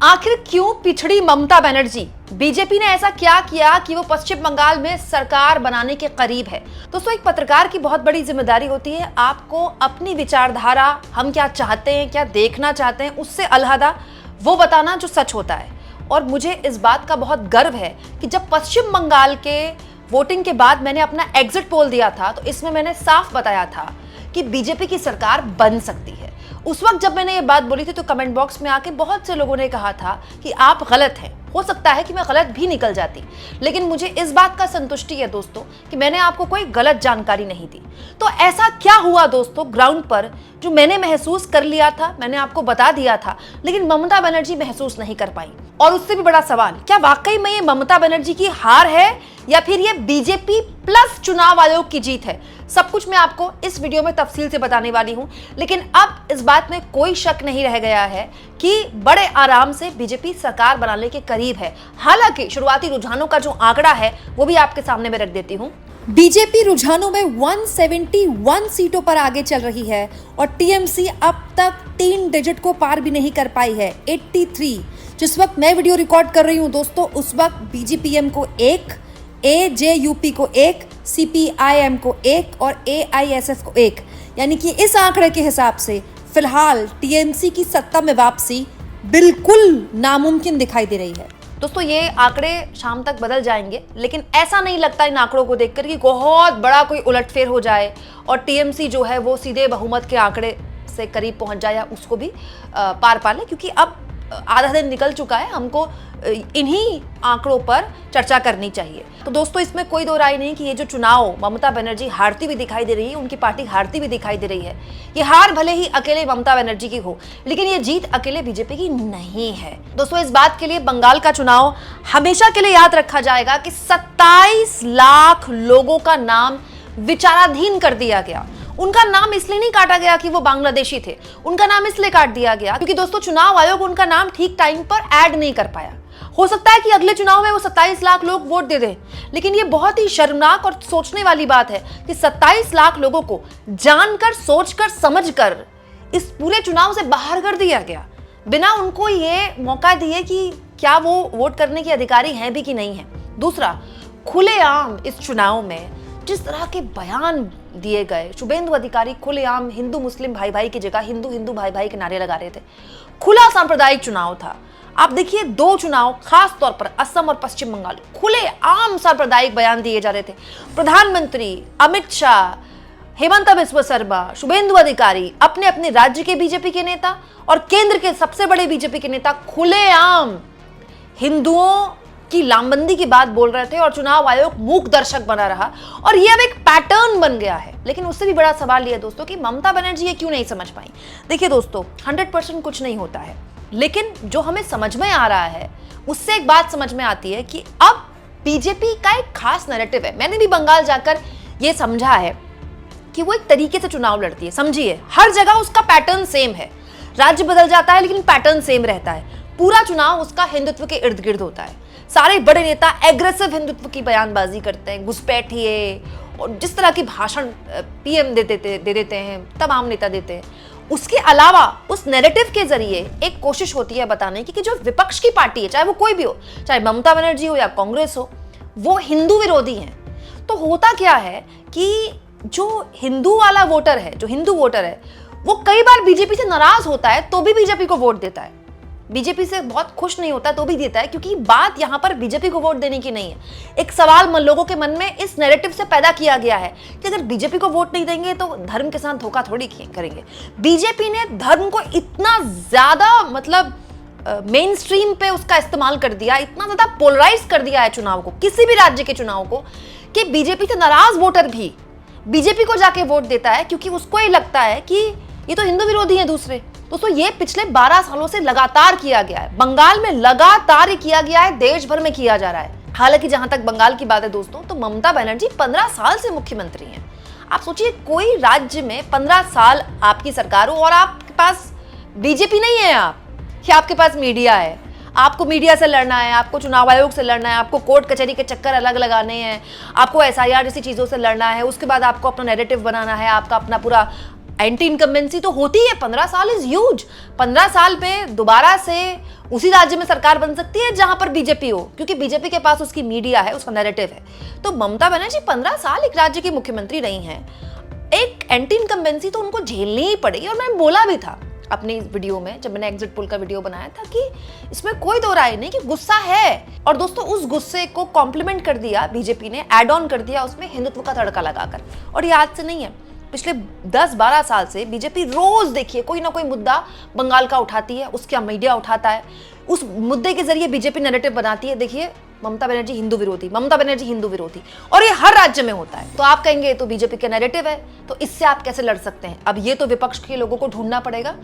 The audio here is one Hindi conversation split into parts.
आखिर क्यों पिछड़ी ममता बनर्जी? बीजेपी ने ऐसा क्या किया कि वो पश्चिम बंगाल में सरकार बनाने के करीब है? दोस्तों, एक पत्रकार की बहुत बड़ी जिम्मेदारी होती है आपको अपनी विचारधारा, हम क्या चाहते हैं, क्या देखना चाहते हैं, उससे अलहदा वो बताना जो सच होता है। और मुझे इस बात का बहुत गर्व है कि जब पश्चिम बंगाल के वोटिंग के बाद मैंने अपना एग्जिट पोल दिया था तो इसमें मैंने साफ बताया था कि बीजेपी की सरकार बन सकती है। उस वक्त जब मैंने ये बात बोली थी तो कमेंट बॉक्स में आके बहुत से लोगों ने कहा था कि आप गलत हैं। हो सकता है कि मैं गलत भी निकल जाती, लेकिन मुझे इस बात का संतुष्टि है दोस्तों कि मैंने आपको कोई गलत जानकारी नहीं दी। तो ऐसा क्या हुआ दोस्तों ग्राउंड पर जो मैंने महसूस कर लिया था, मैंने आपको बता दिया था, लेकिन ममता बनर्जी महसूस नहीं कर पाई? और उससे भी बड़ा सवाल, क्या वाकई में ये ममता बनर्जी की हार है या फिर ये बीजेपी प्लस चुनाव आयोग की जीत है? सब कुछ मैं आपको इस वीडियो में तफसील से बताने वाली हूं। लेकिन अब इस बात में कोई शक नहीं रह गया है कि बड़े आराम से बीजेपी सरकार बनाने के करीब है। हालांकि शुरुआती रुझानों का जो आंकड़ा है वो भी आपके सामने में रख देती हूं। बीजेपी रुझानों में 171 सीटों पर आगे चल रही है और टीएमसी अब तक 3 डिजिट को पार भी नहीं कर पाई है, 83। जिस वक्त मैं वीडियो रिकॉर्ड कर रही हूं दोस्तों, उस वक्त बीजीपीएम को 1, एजेयूपी को 1, सीपीआईएम को 1 और एआईएसएफ को 1, यानी कि इस आंकड़े के हिसाब से फिलहाल टीएमसी की सत्ता में वापसी बिल्कुल नामुमकिन दिखाई दे रही है। दोस्तों, ये आंकड़े शाम तक बदल जाएंगे, लेकिन ऐसा नहीं लगता इन आंकड़ों को देखकर कि बहुत बड़ा कोई उलटफेर हो जाए और टीएमसी जो है वो सीधे बहुमत के आंकड़े से करीब पहुंच जाए या उसको भी पार पा ले, क्योंकि अब आधा दिन निकल चुका है। हमको इन्हीं आंकड़ों पर चर्चा करनी चाहिए। तो दोस्तों, इसमें कोई दो राय नहीं कि ये जो चुनाव ममता बनर्जी हारती हुई दिखाई दे रही है, उनकी पार्टी हारती हुई दिखाई दे रही है। ये हार भले ही अकेले ममता बनर्जी की हो, लेकिन ये जीत अकेले बीजेपी की नहीं है। दोस्तों, इस बात के लिए बंगाल का चुनाव हमेशा के लिए याद रखा जाएगा कि 27 लाख लोगों का नाम विचाराधीन कर दिया गया। उनका नाम इसलिए नहीं काटा गया कि वो बांग्लादेशी थे, उनका नाम इसलिए काट दिया गया क्योंकि दोस्तों चुनाव आयोग उनका नाम ठीक टाइम पर ऐड नहीं कर पाया। हो सकता है कि अगले चुनाव में वो 27 लाख लोग वोट दे दें, लेकिन ये बहुत ही शर्मनाक और सोचने वाली बात है कि 27 लाख लोगों को जानकर, सोचकर, समझकर इस पूरे चुनाव से बाहर कर दिया गया, बिना उनको ये मौका दिए कि क्या वो वोट करने के अधिकारी हैं भी कि नहीं है। दूसरा, खुलेआम इस चुनाव में जिस तरह के बयान दिए गए, शुभेंदु अधिकारी खुलेआम हिंदू मुस्लिम भाई भाई की जगह हिंदू हिंदू भाई भाई के नारे लगा रहे थे। खुला सांप्रदायिक चुनाव था। आप देखिए, 2 चुनाव खास तौर पर असम और पश्चिम बंगाल खुलेआम सांप्रदायिक बयान दिए जा रहे थे। प्रधानमंत्री अमित शाह, हेमंत बिस्वा शर्मा, शुभेंदु अधिकारी, अपने अपने राज्य के बीजेपी के नेता और केंद्र के सबसे बड़े बीजेपी के नेता खुलेआम हिंदुओं की लामबंदी की बात बोल रहे थे और चुनाव आयोग मूक दर्शक बना रहा और ये अब एक पैटर्न बन गया है। लेकिन उससे भी बड़ा सवाल ये है दोस्तों कि ममता बनर्जी ये क्यों नहीं समझ पाई? देखिए दोस्तों, 100% कुछ नहीं होता है, लेकिन जो हमें समझ में आ रहा है उससे एक बात समझ में आती है कि अब बीजेपी का एक खास नैरेटिव है। मैंने भी बंगाल जाकर ये समझा है कि वो एक तरीके से चुनाव लड़ती है। समझिए, हर जगह उसका पैटर्न सेम है, राज्य बदल जाता है लेकिन पैटर्न सेम रहता है। पूरा चुनाव उसका हिंदुत्व के इर्द गिर्द होता है। सारे बड़े नेता एग्रेसिव हिंदुत्व की बयानबाजी करते हैं, घुसपैठिए और जिस तरह की भाषण पीएम दे देते हैं, तमाम नेता देते हैं। उसके अलावा उस नैरेटिव के जरिए एक कोशिश होती है बताने की कि जो विपक्ष की पार्टी है, चाहे वो कोई भी हो, चाहे ममता बनर्जी हो या कांग्रेस हो, वो हिंदू विरोधी हैं। तो होता क्या है कि जो हिंदू वाला वोटर है, जो हिंदू वोटर है, वो कई बार बीजेपी से नाराज होता है तो भी बीजेपी को वोट देता है, बीजेपी से बहुत खुश नहीं होता तो भी देता है, क्योंकि बात यहां पर बीजेपी को वोट देने की नहीं है। एक सवाल लोगों के मन में इस नैरेटिव से पैदा किया गया है कि अगर बीजेपी को वोट नहीं देंगे तो धर्म के साथ धोखा थोड़ी करेंगे। बीजेपी ने धर्म को इतना ज्यादा मेन स्ट्रीम पे उसका इस्तेमाल कर दिया, इतना ज्यादा पोलराइज कर दिया है चुनाव को, किसी भी राज्य के चुनाव को, कि बीजेपी से नाराज वोटर भी बीजेपी को जाके वोट देता है क्योंकि उसको ये लगता है कि ये तो हिंदू विरोधी है दूसरे। दोस्तों, ये पिछले 12 सालों से लगातार किया गया है, बंगाल में लगातार किया गया है, देश भर में किया जा रहा है। हालांकि जहां तक बंगाल की बात है दोस्तों, तो ममता बनर्जी 15 साल से मुख्यमंत्री हैं। आप सोचिए, कोई राज्य में 15 साल आपकी सरकार हो और आपके पास बीजेपी नहीं है, आपके पास मीडिया है, आपको मीडिया से लड़ना है, आपको चुनाव आयोग से लड़ना है, आपको कोर्ट कचहरी के चक्कर अलग लगाने हैं, आपको एसआईआर जैसी चीजों से लड़ना है, उसके बाद आपको अपना नैरेटिव बनाना है, आपका अपना पूरा एंटी इनकम्बेंसी तो होती है, 15 साल इज ह्यूज। 15 साल पे दोबारा से उसी राज्य में सरकार बन सकती है जहां पर बीजेपी हो, क्योंकि बीजेपी के पास उसकी मीडिया है, उसका नैरेटिव है। तो ममता बनर्जी 15 साल एक राज्य की मुख्यमंत्री रही हैं, एक एंटी इनकम्बेंसी तो उनको झेलनी ही पड़ेगी। और मैंने बोला भी था अपनी वीडियो में, जब मैंने एग्जिट पोल का वीडियो बनाया था, कि इसमें कोई दो राय नहीं कि गुस्सा है। और दोस्तों उस गुस्से को कॉम्प्लीमेंट कर दिया बीजेपी ने, ऐड ऑन कर दिया उसमें हिंदुत्व का तड़का लगाकर। और ये आज से नहीं है, पिछले 10-12 साल से बीजेपी रोज देखिए कोई ना कोई मुद्दा बंगाल का उठाती है, उसका मीडिया उठाता है, उस मुद्दे के जरिए बीजेपी नैरेटिव बनाती है। देखिए ममता बनर्जी हिंदू विरोधी, ममता बनर्जी हिंदू विरोधी, और ये हर राज्य में होता है। तो आप कहेंगे तो बीजेपी का नैरेटिव है, तो इससे आप कैसे लड़ सकते हैं? अब ये तो विपक्ष के लोगों को ढूंढना पड़ेगा।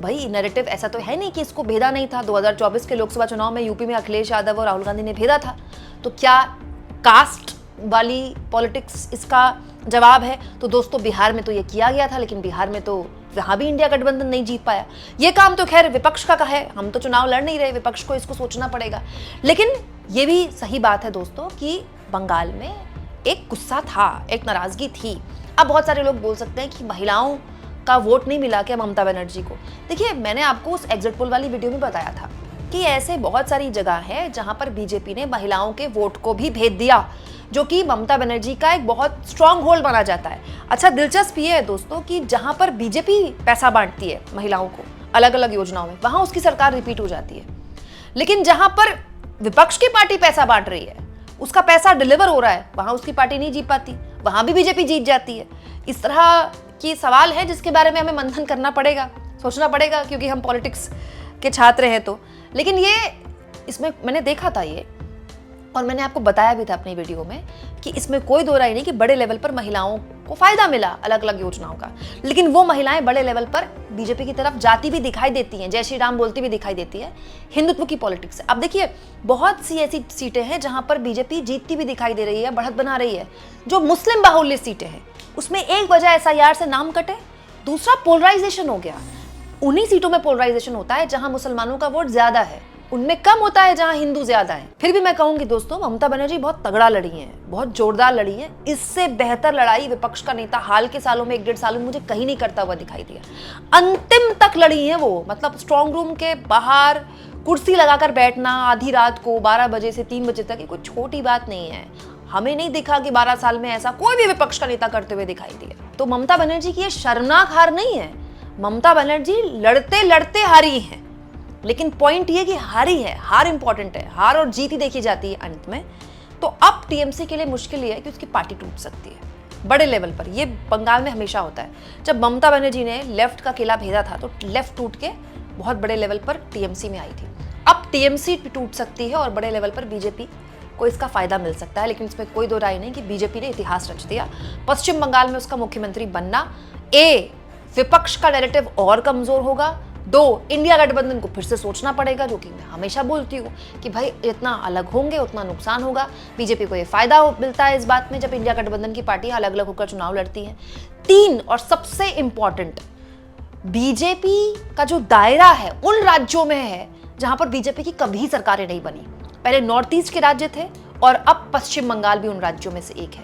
भाई नैरेटिव ऐसा तो है नहीं कि इसको भेदा नहीं था। 2024 के लोकसभा चुनाव में यूपी में अखिलेश यादव और राहुल गांधी ने भेदा था। तो क्या कास्ट वाली पॉलिटिक्स इसका जवाब है? तो दोस्तों बिहार में तो ये किया गया था, लेकिन बिहार में तो वहां भी इंडिया गठबंधन नहीं जीत पाया। ये काम तो खैर विपक्ष का है, हम तो चुनाव लड़ नहीं रहे, विपक्ष को इसको सोचना पड़ेगा। लेकिन ये भी सही बात है दोस्तों कि बंगाल में एक गुस्सा था, एक नाराजगी थी। अब बहुत सारे लोग बोल सकते हैं कि महिलाओं का वोट नहीं मिला क्या ममता बनर्जी को? देखिए मैंने आपको उस एग्जिट पोल वाली वीडियो में बताया था कि ऐसे बहुत सारी जगह है जहां पर बीजेपी ने महिलाओं के वोट को भी भेद दिया, जो कि ममता बनर्जी का एक बहुत स्ट्रॉन्ग होल्ड माना जाता है। अच्छा दिलचस्प ये है दोस्तों कि जहां पर बीजेपी पैसा बांटती है महिलाओं को अलग अलग योजनाओं में, वहां उसकी सरकार रिपीट हो जाती है। लेकिन जहां पर विपक्ष की पार्टी पैसा बांट रही है, उसका पैसा डिलीवर हो रहा है, वहां उसकी पार्टी नहीं जीत पाती, वहां भी बीजेपी जीत जाती है। इस तरह की सवाल है जिसके बारे में हमें मंथन करना पड़ेगा, सोचना पड़ेगा, क्योंकि हम पॉलिटिक्स के छात्र हैं। तो लेकिन ये इसमें मैंने देखा था ये, और मैंने आपको बताया भी था अपनी वीडियो में कि इसमें कोई दो राय नहीं कि बड़े लेवल पर महिलाओं को फायदा मिला अलग अलग योजनाओं का। लेकिन वो महिलाएं बड़े लेवल पर बीजेपी की तरफ जाती भी दिखाई देती हैं, जय श्री राम बोलती भी दिखाई देती है हिंदुत्व की पॉलिटिक्स से। अब देखिए बहुत सी ऐसी सीटें हैं जहां पर बीजेपी जीतती भी दिखाई दे रही है, बढ़त बना रही है। जो मुस्लिम बाहुल्य सीटें हैं उसमें एक वजह SIR से नाम कटे, दूसरा पोलराइजेशन हो गया। उन्हीं सीटों में पोलराइजेशन होता है जहां मुसलमानों का वोट ज्यादा है, उनमें कम होता है जहां हिंदू ज्यादा हैं। फिर भी मैं कहूंगी दोस्तों ममता बनर्जी बहुत तगड़ा लड़ी हैं, बहुत जोरदार लड़ी हैं। इससे बेहतर लड़ाई विपक्ष का नेता हाल के सालों में 1-1.5 सालों में मुझे कहीं नहीं करता हुआ दिखाई दिया। अंतिम तक लड़ी हैं वो, मतलब स्ट्रॉन्ग रूम के बाहर कुर्सी लगाकर बैठना आधी रात को 12 बजे से 3 बजे तक, ये कोई छोटी बात नहीं है। हमें नहीं दिखा कि 12 साल में ऐसा कोई भी विपक्ष का नेता करते हुए दिखाई दिया। तो ममता बनर्जी की ये शर्मनाक हार नहीं है। ममता बनर्जी लड़ते लड़ते हारी हैं, लेकिन पॉइंट ये कि हारी है, हार इंपॉर्टेंट है, हार और जीत ही देखी जाती है अंत में। तो अब टीएमसी के लिए मुश्किल ये है कि उसकी पार्टी टूट सकती है बड़े लेवल पर। ये बंगाल में हमेशा होता है, जब ममता बनर्जी ने लेफ्ट का किला भेदा था तो लेफ्ट टूट के बहुत बड़े लेवल पर टीएमसी में आई थी। अब टीएमसी टूट सकती है और बड़े लेवल पर बीजेपी को इसका फायदा मिल सकता है। लेकिन इसमें कोई दो राय नहीं कि बीजेपी ने इतिहास रच दिया। पश्चिम बंगाल में उसका मुख्यमंत्री बनना, विपक्ष का नैरेटिव और कमजोर होगा, 2 इंडिया गठबंधन को फिर से सोचना पड़ेगा, जो कि मैं हमेशा बोलती हूँ कि भाई जितना अलग होंगे उतना नुकसान होगा। बीजेपी को ये फायदा मिलता है इस बात में जब इंडिया गठबंधन की पार्टियां अलग अलग होकर चुनाव लड़ती हैं। 3 और सबसे इंपॉर्टेंट, बीजेपी का जो दायरा है उन राज्यों में है जहां पर बीजेपी की कभी सरकारें नहीं बनी। पहले नॉर्थ ईस्ट के राज्य थे और अब पश्चिम बंगाल भी उन राज्यों में से एक है।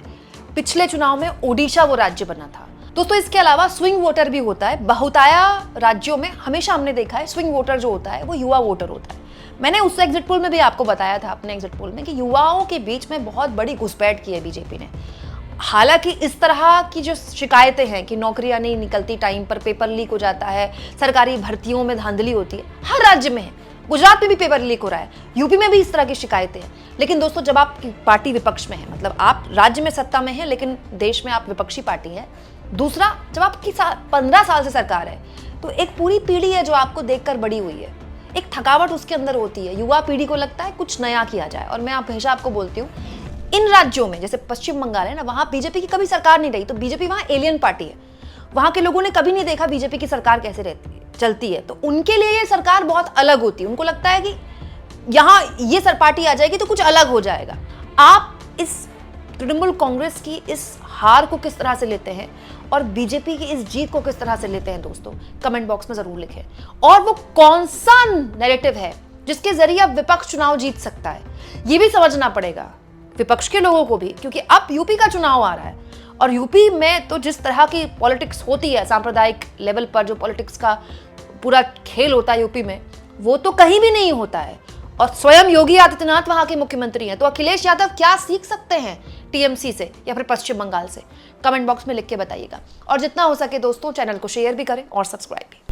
पिछले चुनाव में ओडिशा वो राज्य बना था। दोस्तों इसके अलावा स्विंग वोटर भी होता है। बहुताया राज्यों में हमेशा हमने देखा है स्विंग वोटर जो होता है वो युवा वोटर होता है। मैंने उस एग्जिट पोल में भी आपको बताया था, अपने एग्जिट पोल में, कि युवाओं के बीच में बहुत बड़ी घुसपैठ की है बीजेपी ने। हालांकि इस तरह की जो शिकायतें हैं कि नौकरियां नहीं निकलती टाइम पर, पेपर लीक हो जाता है, सरकारी भर्तियों में धांधली होती है, हर राज्य में है। गुजरात में भी पेपर लीक हो रहा है, यूपी में भी इस तरह की शिकायतें हैं। लेकिन दोस्तों जब आपकी पार्टी विपक्ष में है, मतलब आप राज्य में सत्ता में है लेकिन देश में आप विपक्षी पार्टी है। दूसरा, जब आपकी 15 साल से सरकार है तो एक पूरी पीढ़ी है जो आपको देखकर बड़ी हुई है, एक थकावट उसके अंदर होती है। युवा पीढ़ी को लगता है कुछ नया किया जाए। और मैं हमेशा आपको बोलती हूँ, इन राज्यों में जैसे पश्चिम बंगाल है ना, वहां बीजेपी की कभी सरकार नहीं रही, तो बीजेपी वहां एलियन पार्टी है। वहां के लोगों ने कभी नहीं देखा बीजेपी की सरकार कैसे रहती है, चलती है। तो उनके लिए ये सरकार बहुत अलग होती है। उनको लगता है कि यहाँ ये पार्टी आ जाएगी तो कुछ अलग हो जाएगा। आप इस तृणमूल कांग्रेस की इस हार को किस तरह से लेते हैं और बीजेपी की इस जीत को किस तरह से लेते हैं दोस्तों, कमेंट बॉक्स में जरूर लिखें। और वो कौन सा नैरेटिव है जिसके जरिए अब विपक्ष चुनाव जीत सकता है, ये भी समझना पड़ेगा विपक्ष के लोगों को भी, क्योंकि अब यूपी का चुनाव आ रहा है और यूपी में तो जिस तरह की पॉलिटिक्स होती है, सांप्रदायिक लेवल पर जो पॉलिटिक्स का पूरा खेल होता है यूपी में, वो तो कहीं भी नहीं होता है। और स्वयं योगी आदित्यनाथ वहां के मुख्यमंत्री हैं, तो अखिलेश यादव क्या सीख सकते हैं टीएमसी से या फिर पश्चिम बंगाल से? कमेंट बॉक्स में लिख के बताइएगा। और जितना हो सके दोस्तों, चैनल को शेयर भी करें और सब्सक्राइब भी।